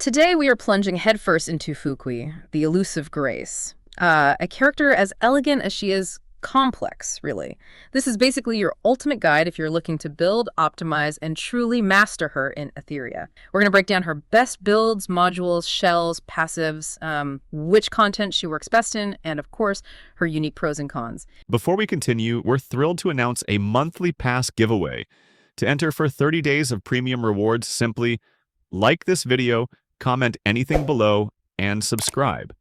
Today we are plunging headfirst into Fuqiu, the Elusive Grace. A character as elegant as she is complex, really. This is basically your ultimate guide if you're looking to build, optimize, and truly master her in Etheria. We're going to break down her best builds, modules, shells, passives, which content she works best in, and of course, her unique pros and cons. Before we continue, we're thrilled to announce a monthly pass giveaway. To enter for 30 days of premium rewards, simply like this video, comment anything below, and subscribe.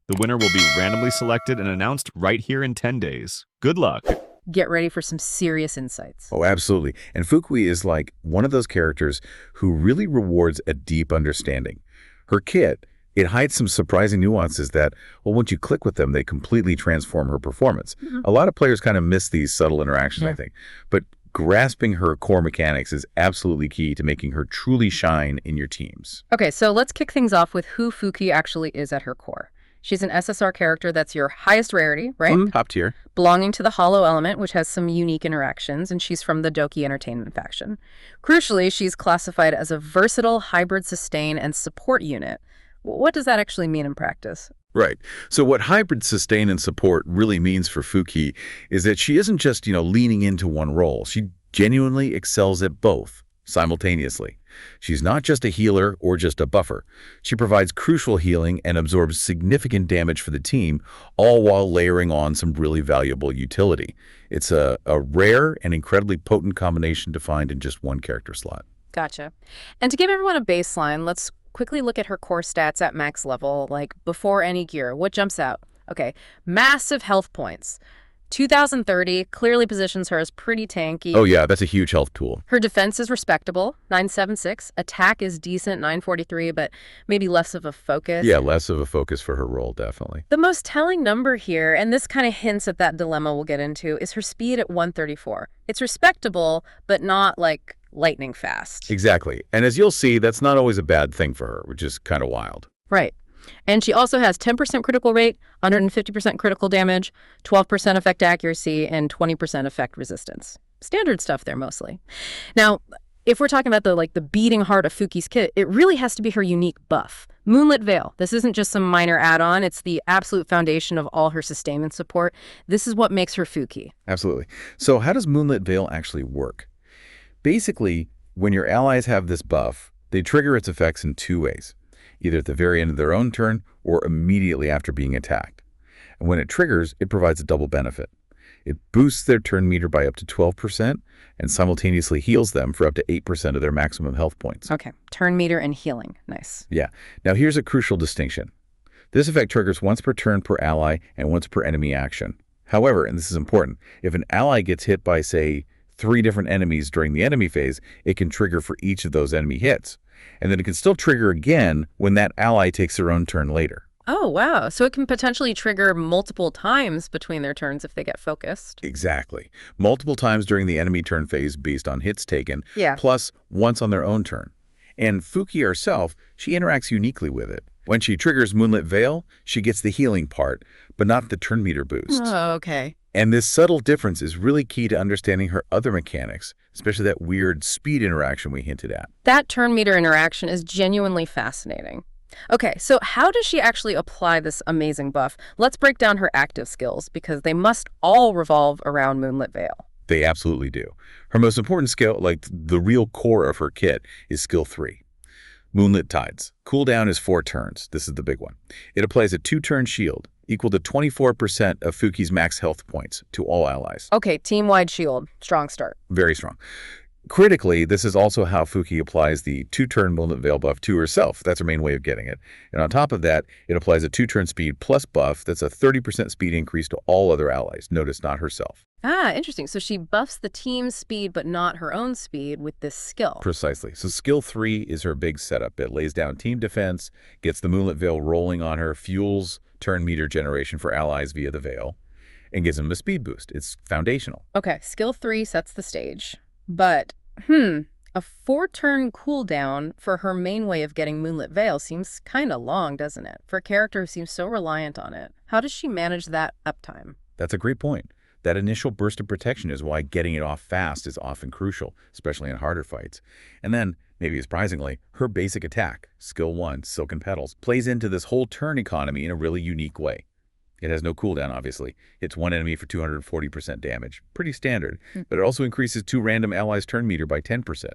The winner will be randomly selected and announced right here in 10 days. Good luck. Get ready for some serious insights. Oh, absolutely. And Fuqiu is like one of those characters who really rewards a deep understanding. Her kit, it hides some surprising nuances that, well, once you click with them, they completely transform her performance. A lot of players kind of miss these subtle interactions, I think. But grasping her core mechanics is absolutely key to making her truly shine in your teams. Okay, so let's kick things off with who Fuqiu actually is at her core. She's an SSR character that's your highest rarity, right? Top tier. Belonging to the Hollow element, which has some unique interactions, and she's from the Doki Entertainment faction. Crucially, she's classified as a versatile hybrid sustain and support unit. What does that actually mean in practice? Right. So what hybrid sustain and support really means for Fuqiu is that she isn't just, leaning into one role. She genuinely excels at both simultaneously. She's not just a healer or just a buffer. She provides crucial healing and absorbs significant damage for the team, all while layering on some really valuable utility. It's a rare and incredibly potent combination to find in just one character slot. Gotcha. And to give everyone a baseline, let's quickly look at her core stats at max level, like before any gear. What jumps out? Okay, massive health points. 2030 clearly positions her as pretty tanky. Oh yeah, that's a huge health tool. Her defense is respectable, 976. Attack is decent, 943, but maybe less of a focus. Yeah, less of a focus for her role, definitely. The most telling number here, and this kind of hints at that dilemma we'll get into, is her speed at 134. It's respectable, but not like lightning fast. Exactly. And as you'll see, that's not always a bad thing for her, which is kind of wild. Right. And she also has 10% critical rate, 150% critical damage, 12% effect accuracy, and 20% effect resistance. Standard stuff there mostly. Now, if we're talking about the beating heart of Fuqiu's kit, it really has to be her unique buff. Moonlit Veil. This isn't just some minor add-on. It's the absolute foundation of all her sustainment support. This is what makes her Fuqiu. Absolutely. So how does Moonlit Veil actually work? Basically, when your allies have this buff, they trigger its effects in two ways, either at the very end of their own turn or immediately after being attacked. And when it triggers, it provides a double benefit. It boosts their turn meter by up to 12% and simultaneously heals them for up to 8% of their maximum health points. Okay, turn meter and healing. Nice. Yeah. Now here's a crucial distinction. This effect triggers once per turn per ally and once per enemy action. However, and this is important, if an ally gets hit by, say, 3 different enemies during the enemy phase, it can trigger for each of those enemy hits. And then it can still trigger again when that ally takes their own turn later. Oh, wow. So it can potentially trigger multiple times between their turns if they get focused. Exactly. Multiple times during the enemy turn phase based on hits taken, Yeah. plus once on their own turn. And Fuqiu herself, she interacts uniquely with it. When she triggers Moonlit Veil, she gets the healing part, but not the turn meter boost. Oh, okay. And this subtle difference is really key to understanding her other mechanics, especially that weird speed interaction we hinted at. That turn meter interaction is genuinely fascinating. Okay, so how does she actually apply this amazing buff? Let's break down her active skills, because they must all revolve around Moonlit Veil. They absolutely do. Her most important skill, like the real core of her kit, is skill 3. Moonlit Tides. Cooldown is 4 turns. This is the big one. It applies a 2-turn shield, equal to 24% of Fuqiu's max health points to all allies. Okay, team-wide shield. Strong start. Very strong. Critically, this is also how Fuqiu applies the 2-turn Moonlit Veil buff to herself. That's her main way of getting it. And on top of that, it applies a 2-turn speed plus buff that's a 30% speed increase to all other allies. Notice, not herself. Ah, interesting. So she buffs the team's speed, but not her own speed with this skill. Precisely. So skill 3 is her big setup. It lays down team defense, gets the Moonlit Veil rolling on her, fuels turn meter generation for allies via the Veil, and gives them a speed boost. It's foundational. Okay, skill 3 sets the stage. But, a 4-turn cooldown for her main way of getting Moonlit Veil seems kind of long, doesn't it? For a character who seems so reliant on it. How does she manage that uptime? That's a great point. That initial burst of protection is why getting it off fast is often crucial, especially in harder fights. And then maybe surprisingly, her basic attack, Skill 1, Silken Petals, plays into this whole turn economy in a really unique way. It has no cooldown, obviously. Hits one enemy for 240% damage. Pretty standard. But it also increases 2 random allies' turn meter by 10%.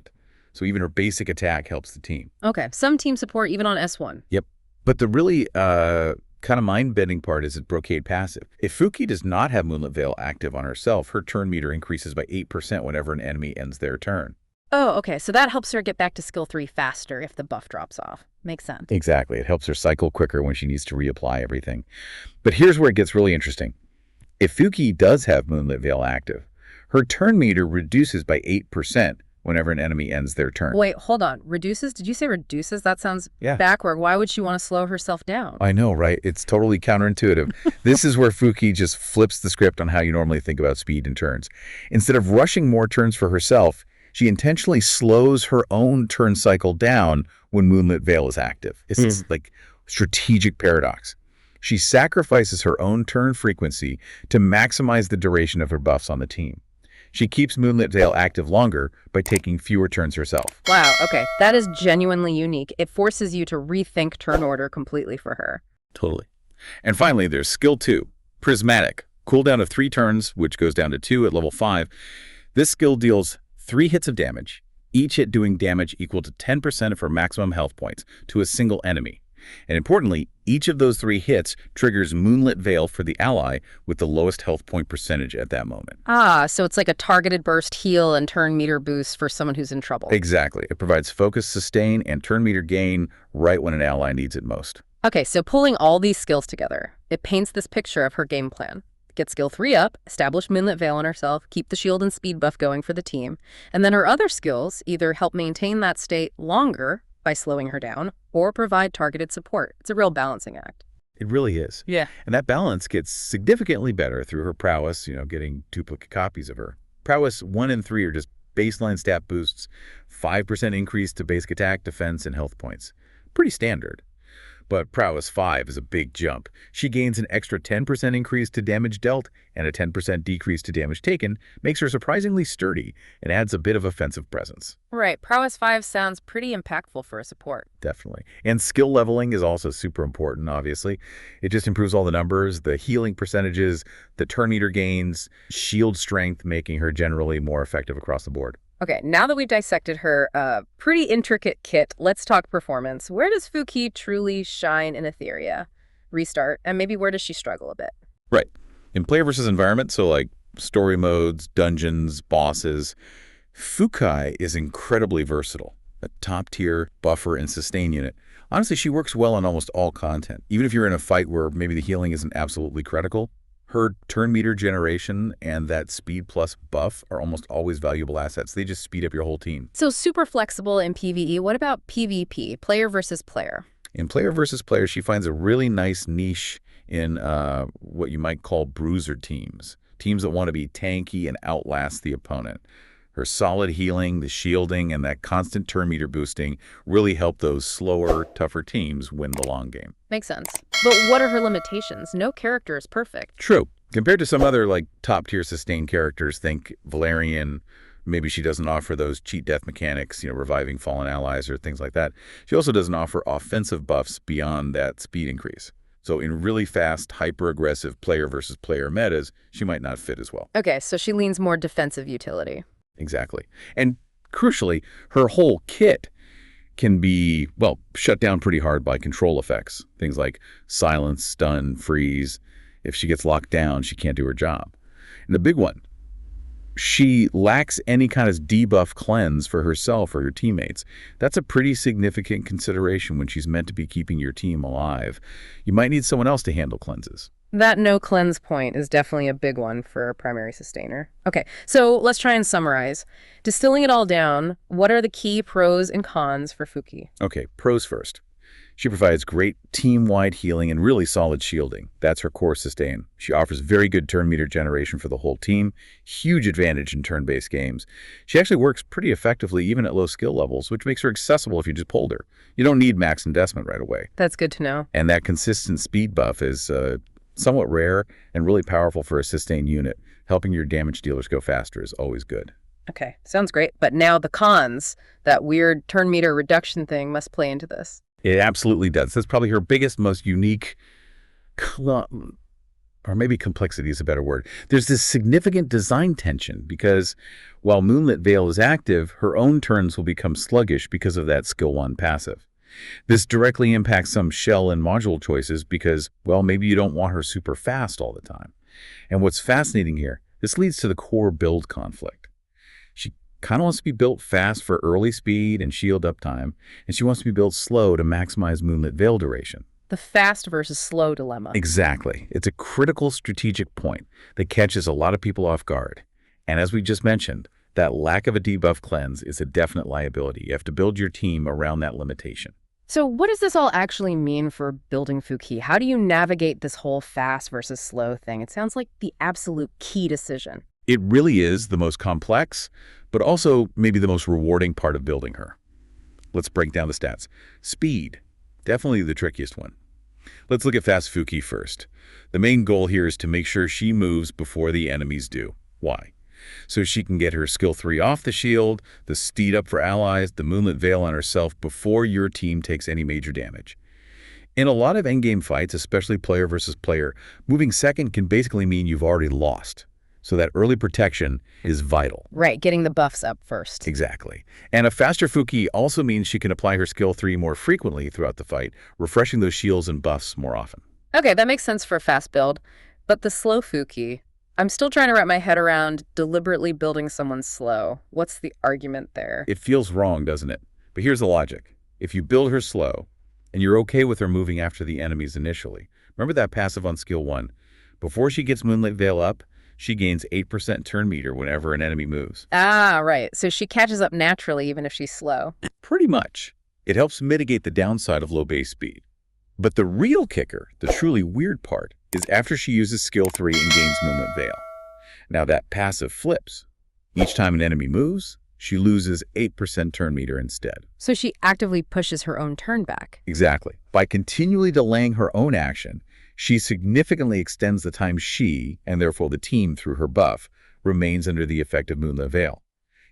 So even her basic attack helps the team. Okay, some team support even on S1. Yep. But the really kind of mind-bending part is its Brocade passive. If Fuqiu does not have Moonlit Veil active on herself, her turn meter increases by 8% whenever an enemy ends their turn. Oh, okay, so that helps her get back to skill 3 faster if the buff drops off. Makes sense. Exactly. It helps her cycle quicker when she needs to reapply everything. But here's where it gets really interesting. If Fuqiu does have Moonlit Veil active, her turn meter reduces by 8% whenever an enemy ends their turn. Wait, hold on. Reduces? Did you say reduces? That sounds backward. Why would she want to slow herself down? I know, right? It's totally counterintuitive. This is where Fuqiu just flips the script on how you normally think about speed and turns. Instead of rushing more turns for herself, she intentionally slows her own turn cycle down when Moonlit Veil is active. It's like strategic paradox. She sacrifices her own turn frequency to maximize the duration of her buffs on the team. She keeps Moonlit Veil active longer by taking fewer turns herself. Wow, okay. That is genuinely unique. It forces you to rethink turn order completely for her. Totally. And finally, there's Skill 2, Prismatic. Cooldown of 3 turns, which goes down to 2 at level 5. This skill deals 3 hits of damage, each hit doing damage equal to 10% of her maximum health points to a single enemy. And importantly, each of those 3 hits triggers Moonlit Veil for the ally with the lowest health point percentage at that moment. Ah, so it's like a targeted burst heal and turn meter boost for someone who's in trouble. Exactly. It provides focus, sustain, and turn meter gain right when an ally needs it most. Okay, so pulling all these skills together, it paints this picture of her game plan. Get skill 3 up, establish Moonlit Veil on herself, keep the shield and speed buff going for the team, and then her other skills either help maintain that state longer by slowing her down or provide targeted support. It's a real balancing act. It really is. Yeah. And that balance gets significantly better through her prowess, getting duplicate copies of her. Prowess 1 and 3 are just baseline stat boosts, 5% increase to basic attack, defense, and health points. Pretty standard. But Prowess 5 is a big jump. She gains an extra 10% increase to damage dealt and a 10% decrease to damage taken, makes her surprisingly sturdy, and adds a bit of offensive presence. Right. Prowess 5 sounds pretty impactful for a support. Definitely. And skill leveling is also super important, obviously. It just improves all the numbers, the healing percentages, the turn meter gains, shield strength, making her generally more effective across the board. Okay, now that we've dissected her pretty intricate kit, let's talk performance. Where does Fuqiu truly shine in Etheria? Restart, and maybe where does she struggle a bit? Right. In player versus environment, so like story modes, dungeons, bosses, Fuqiu is incredibly versatile. A top-tier buffer and sustain unit. Honestly, she works well on almost all content. Even if you're in a fight where maybe the healing isn't absolutely critical, her turn meter generation and that speed plus buff are almost always valuable assets. They just speed up your whole team. So super flexible in PvE. What about PvP, player versus player? In player versus player, she finds a really nice niche in what you might call bruiser teams. Teams that want to be tanky and outlast the opponent. Her solid healing, the shielding, and that constant turn meter boosting really help those slower, tougher teams win the long game. Makes sense. But what are her limitations? No character is perfect. True. Compared to some other top-tier sustained characters, think Valerian, maybe she doesn't offer those cheat death mechanics, reviving fallen allies or things like that. She also doesn't offer offensive buffs beyond that speed increase. So in really fast, hyper-aggressive player versus player metas, she might not fit as well. Okay, so she leans more defensive utility. Exactly. And crucially, her whole kit can be, shut down pretty hard by control effects. Things like silence, stun, freeze. If she gets locked down, she can't do her job. And the big one, she lacks any kind of debuff cleanse for herself or her teammates. That's a pretty significant consideration when she's meant to be keeping your team alive. You might need someone else to handle cleanses. That no cleanse point is definitely a big one for a primary sustainer. Okay, so let's try and summarize. Distilling it all down, what are the key pros and cons for Fuqiu? Okay, pros first. She provides great team-wide healing and really solid shielding. That's her core sustain. She offers very good turn meter generation for the whole team, huge advantage in turn-based games. She actually works pretty effectively even at low skill levels, which makes her accessible if you just pulled her. You don't need max investment right away. That's good to know. And that consistent speed buff is somewhat rare and really powerful for a sustained unit. Helping your damage dealers go faster is always good. Okay, sounds great. But now the cons, that weird turn meter reduction thing must play into this. It absolutely does. That's probably her biggest, most unique, or maybe complexity is a better word. There's this significant design tension because while Moonlit Veil is active, her own turns will become sluggish because of that skill 1 passive. This directly impacts some shell and module choices because, well, maybe you don't want her super fast all the time. And what's fascinating here, this leads to the core build conflict. She kind of wants to be built fast for early speed and shield uptime, and she wants to be built slow to maximize Moonlit Veil duration. The fast versus slow dilemma. Exactly. It's a critical strategic point that catches a lot of people off guard. And as we just mentioned, that lack of a debuff cleanse is a definite liability. You have to build your team around that limitation. So what does this all actually mean for building Fuqiu? How do you navigate this whole fast versus slow thing? It sounds like the absolute key decision. It really is the most complex, but also maybe the most rewarding part of building her. Let's break down the stats. Speed, definitely the trickiest one. Let's look at fast Fuqiu first. The main goal here is to make sure she moves before the enemies do. Why? So she can get her skill 3 off the shield, the speed up for allies, the Moonlit Veil on herself before your team takes any major damage. In a lot of endgame fights, especially player versus player, moving second can basically mean you've already lost. So that early protection is vital. Right, getting the buffs up first. Exactly. And a faster Fuqiu also means she can apply her skill 3 more frequently throughout the fight, refreshing those shields and buffs more often. Okay, that makes sense for a fast build. But the slow Fuqiu, I'm still trying to wrap my head around deliberately building someone slow. What's the argument there? It feels wrong, doesn't it? But here's the logic. If you build her slow, and you're okay with her moving after the enemies initially, remember that passive on skill 1? Before she gets Moonlit Veil up, she gains 8% turn meter whenever an enemy moves. Ah, right. So she catches up naturally even if she's slow. Pretty much. It helps mitigate the downside of low base speed. But the real kicker, the truly weird part, is after she uses skill 3 and gains Moonlit Veil. Now that passive flips. Each time an enemy moves, she loses 8% turn meter instead. So she actively pushes her own turn back. Exactly. By continually delaying her own action, she significantly extends the time she, and therefore the team through her buff, remains under the effect of Moonlit Veil.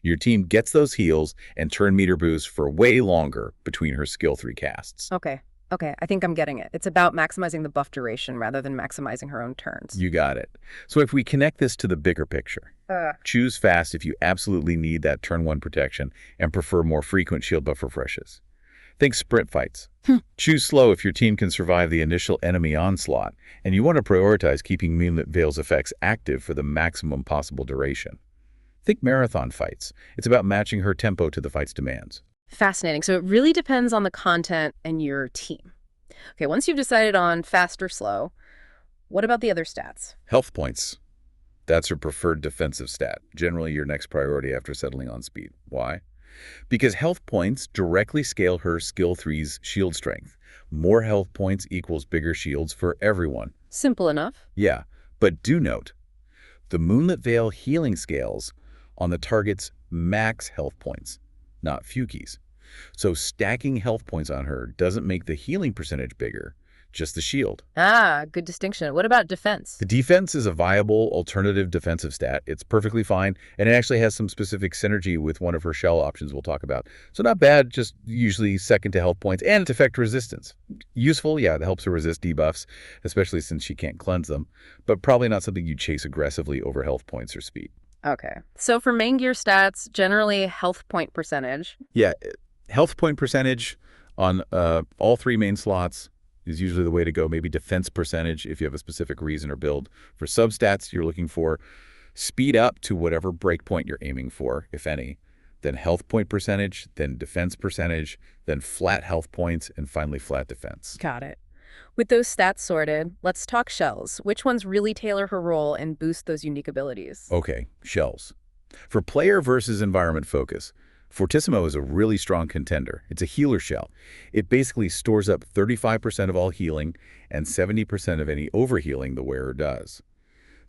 Your team gets those heals and turn meter boosts for way longer between her skill 3 casts. Okay, I think I'm getting it. It's about maximizing the buff duration rather than maximizing her own turns. You got it. So if we connect this to the bigger picture, choose fast if you absolutely need that turn 1 protection and prefer more frequent shield buff refreshes. Think sprint fights. Choose slow if your team can survive the initial enemy onslaught, and you want to prioritize keeping Moonlit Veil's effects active for the maximum possible duration. Think marathon fights. It's about matching her tempo to the fight's demands. Fascinating. So it really depends on the content and your team. Okay, once you've decided on fast or slow, what about the other stats? Health points. That's her preferred defensive stat, generally your next priority after settling on speed. Why? Because health points directly scale her skill 3's shield strength. More health points equals bigger shields for everyone. Simple enough. Yeah, but do note, the Moonlit Veil healing scales on the target's max health points, not Fuqiu's. So stacking health points on her doesn't make the healing percentage bigger, just the shield. Ah, good distinction. What about defense? The defense is a viable alternative defensive stat. It's perfectly fine, and it actually has some specific synergy with one of her shell options we'll talk about. So not bad, just usually second to health points, and it's effect resistance. Useful, yeah, that helps her resist debuffs, especially since she can't cleanse them, but probably not something you chase aggressively over health points or speed. Okay. So for main gear stats, generally health point percentage. Yeah, health point percentage on all 3 main slots is usually the way to go. Maybe defense percentage if you have a specific reason or build. For substats, you're looking for speed up to whatever breakpoint you're aiming for, if any, then health point percentage, then defense percentage, then flat health points, and finally flat defense. Got it. With those stats sorted, let's talk shells. Which ones really tailor her role and boost those unique abilities? Okay, shells. For player versus environment focus, Fortissimo is a really strong contender. It's a healer shell. It basically stores up 35% of all healing and 70% of any overhealing the wearer does.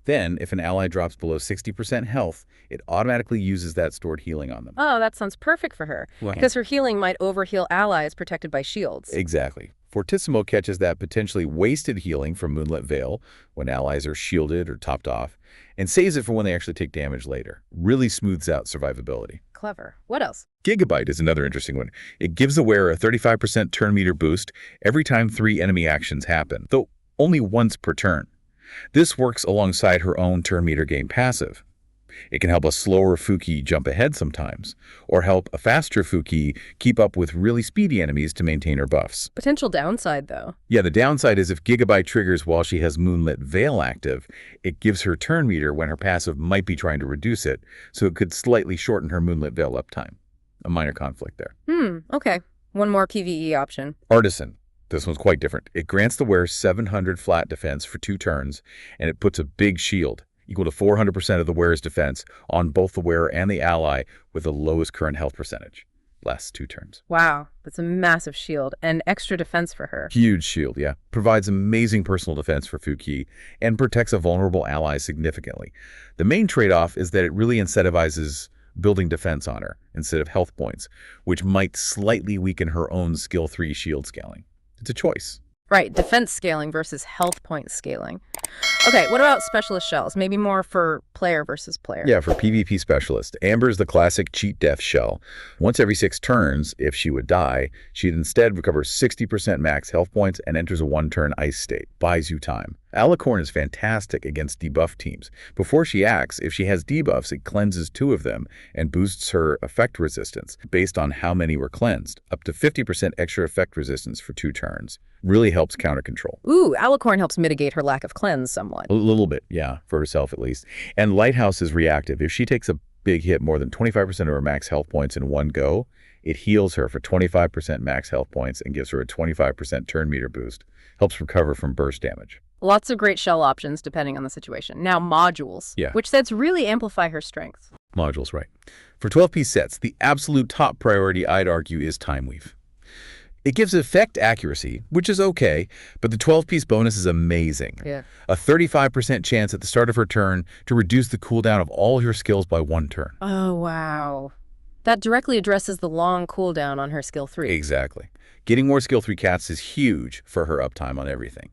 Then, if an ally drops below 60% health, it automatically uses that stored healing on them. Oh, that sounds perfect for her. Wow. Because her healing might overheal allies protected by shields. Exactly. Fortissimo catches that potentially wasted healing from Moonlit Veil when allies are shielded or topped off, and saves it for when they actually take damage later. Really smooths out survivability. Clever. What else? Gigabyte is another interesting one. It gives the wearer a 35% turn meter boost every time 3 enemy actions happen, though only once per turn. This works alongside her own turn meter gain passive. It can help a slower Fuqiu jump ahead sometimes, or help a faster Fuqiu keep up with really speedy enemies to maintain her buffs. Potential downside, though. Yeah, the downside is if Gigabyte triggers while she has Moonlit Veil active, it gives her turn meter when her passive might be trying to reduce it, so it could slightly shorten her Moonlit Veil uptime. A minor conflict there. Okay. One more PvE option. Artisan. This one's quite different. It grants the wearer 700 flat defense for 2 turns, and it puts a big shield, equal to 400% of the wearer's defense, on both the wearer and the ally with the lowest current health percentage. Lasts 2 turns. Wow, that's a massive shield and extra defense for her. Huge shield, yeah. Provides amazing personal defense for Fuqiu and protects a vulnerable ally significantly. The main trade-off is that it really incentivizes building defense on her instead of health points, which might slightly weaken her own skill 3 shield scaling. It's a choice. Right, defense scaling versus health point scaling. Okay, what about specialist shells? Maybe more for player versus player. Yeah, for PvP specialist, Amber's the classic cheat death shell. Once every 6 turns, if she would die, she'd instead recover 60% max health points and enters a 1-turn ice state. Buys you time. Alicorn is fantastic against debuff teams. Before she acts, if she has debuffs, it cleanses 2 of them and boosts her effect resistance based on how many were cleansed, up to 50% extra effect resistance for 2 turns. Really helps counter control. Ooh, Alicorn helps mitigate her lack of cleanse somewhat. A little bit, yeah, for herself at least. And Lighthouse is reactive. If she takes a big hit, more than 25% of her max health points in one go, it heals her for 25% max health points and gives her a 25% turn meter boost. Helps recover from burst damage. Lots of great shell options depending on the situation. Now, modules. Yeah. Which sets really amplify her strengths. Modules, right. For 12-piece sets, the absolute top priority, I'd argue, is Timeweave. It gives effect accuracy, which is okay, but the 12-piece bonus is amazing. Yeah. A 35% chance at the start of her turn to reduce the cooldown of all her skills by 1 turn. Oh, wow. That directly addresses the long cooldown on her skill 3. Exactly. Getting more skill 3 cats is huge for her uptime on everything.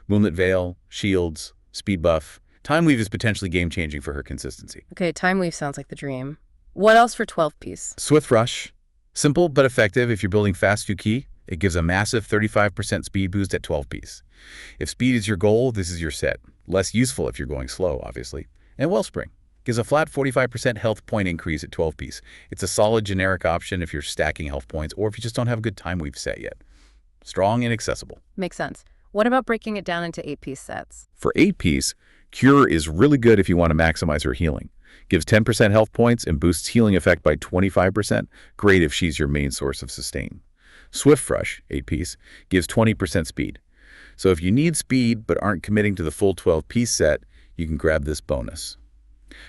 Moonlit Veil, shields, speed buff. Timeweave is potentially game-changing for her consistency. Okay, Timeweave sounds like the dream. What else for 12-piece? Swiftrush. Simple but effective if you're building fast Fuqiu. It gives a massive 35% speed boost at 12-piece. If speed is your goal, this is your set. Less useful if you're going slow, obviously. And Wellspring gives a flat 45% health point increase at 12-piece. It's a solid generic option if you're stacking health points or if you just don't have a good Timeweave set yet. Strong and accessible. Makes sense. What about breaking it down into 8-piece sets? For 8-piece, Cure is really good if you want to maximize her healing. Gives 10% health points and boosts healing effect by 25%. Great if she's your main source of sustain. Swiftrush, 8-piece, gives 20% speed. So if you need speed but aren't committing to the full 12-piece set, you can grab this bonus.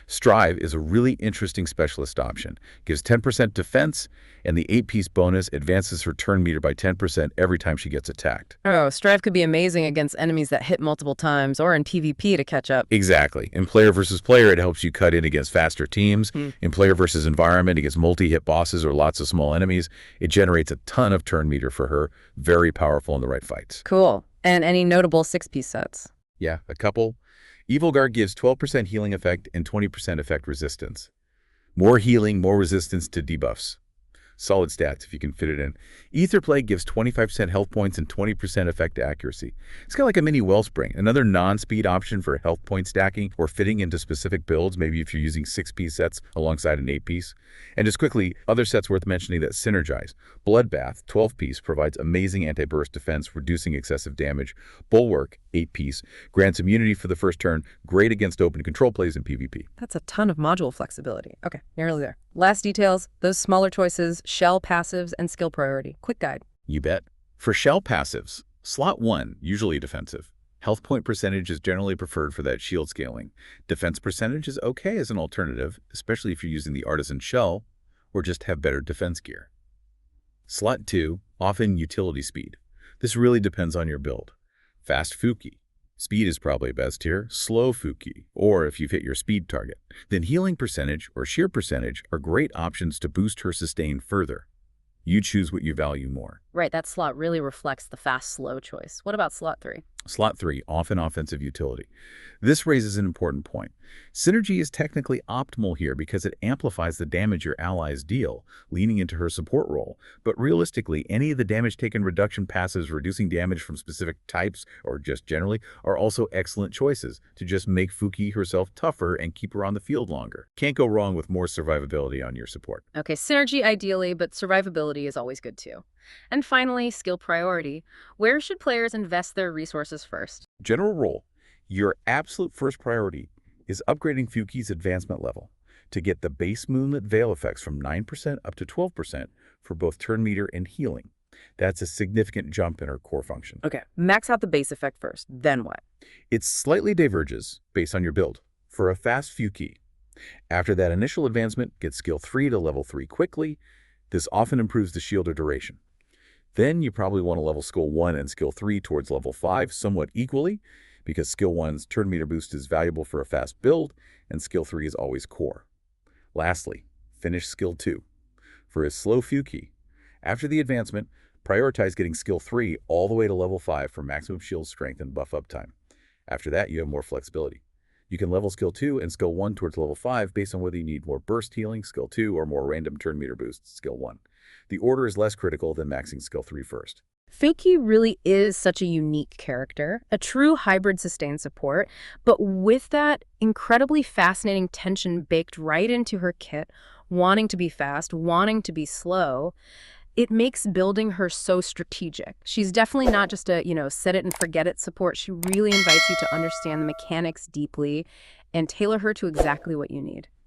Strive is a really interesting specialist option. Gives 10% defense, and the 8-piece bonus advances her turn meter by 10% every time she gets attacked. Oh, Strive could be amazing against enemies that hit multiple times or in PvP to catch up. Exactly. In player versus player, it helps you cut in against faster teams. In player versus environment, against multi-hit bosses or lots of small enemies, it generates a ton of turn meter for her. Very powerful in the right fights. Cool. And any notable 6-piece sets? Yeah, a couple. Evolguard gives 12% healing effect and 20% effect resistance. More healing, more resistance to debuffs. Solid stats if you can fit it in. Ether Plague gives 25% health points and 20% effect accuracy. It's kind of like a mini Wellspring, another non-speed option for health point stacking or fitting into specific builds, maybe if you're using 6-piece sets alongside an 8-piece. And just quickly, other sets worth mentioning that synergize. Bloodbath, 12-piece, provides amazing anti-burst defense, reducing excessive damage. Bulwark, 8-piece, grants immunity for the first turn, great against open control plays in PvP. That's a ton of module flexibility. Okay, nearly there. Last details, those smaller choices, shell passives, and skill priority. Quick guide. You bet. For shell passives, slot 1, usually defensive. Health point percentage is generally preferred for that shield scaling. Defense percentage is okay as an alternative, especially if you're using the Artisan shell or just have better defense gear. Slot 2, often utility speed. This really depends on your build. Fast Fuqiu. Speed is probably best here. Slow Fuqiu, or if you've hit your speed target. Then healing percentage or sheer percentage are great options to boost her sustain further. You choose what you value more. Right, that slot really reflects the fast-slow choice. What about slot 3? Slot 3, often offensive utility. This raises an important point. Synergy is technically optimal here because it amplifies the damage your allies deal, leaning into her support role. But realistically, any of the damage taken reduction passives reducing damage from specific types, or just generally, are also excellent choices to just make Fuqiu herself tougher and keep her on the field longer. Can't go wrong with more survivability on your support. Okay, synergy ideally, but survivability is always good too. And finally, skill priority. Where should players invest their resources first? General rule, your absolute first priority is upgrading Fuqiu's advancement level to get the base Moonlit Veil effects from 9% up to 12% for both turn meter and healing. That's a significant jump in her core function. Okay, max out the base effect first, then what? It slightly diverges based on your build. For a fast Fuqiu, after that initial advancement, get skill 3 to level 3 quickly. This often improves the shield duration. Then you probably want to level skill 1 and skill 3 towards level 5 somewhat equally, because skill 1's turn meter boost is valuable for a fast build, and skill 3 is always core. Lastly, finish skill 2. For a slow Fuqiu, after the advancement, prioritize getting skill 3 all the way to level 5 for maximum shield strength and buff uptime. After that, you have more flexibility. You can level skill 2 and skill 1 towards level 5 based on whether you need more burst healing, skill 2, or more random turn meter boosts, skill 1. The order is less critical than maxing skill 3 first. Fuqiu really is such a unique character, a true hybrid sustained support, but with that incredibly fascinating tension baked right into her kit, wanting to be fast, wanting to be slow, it makes building her so strategic. She's definitely not just a, set it and forget it support. She really invites you to understand the mechanics deeply and tailor her to exactly what you need.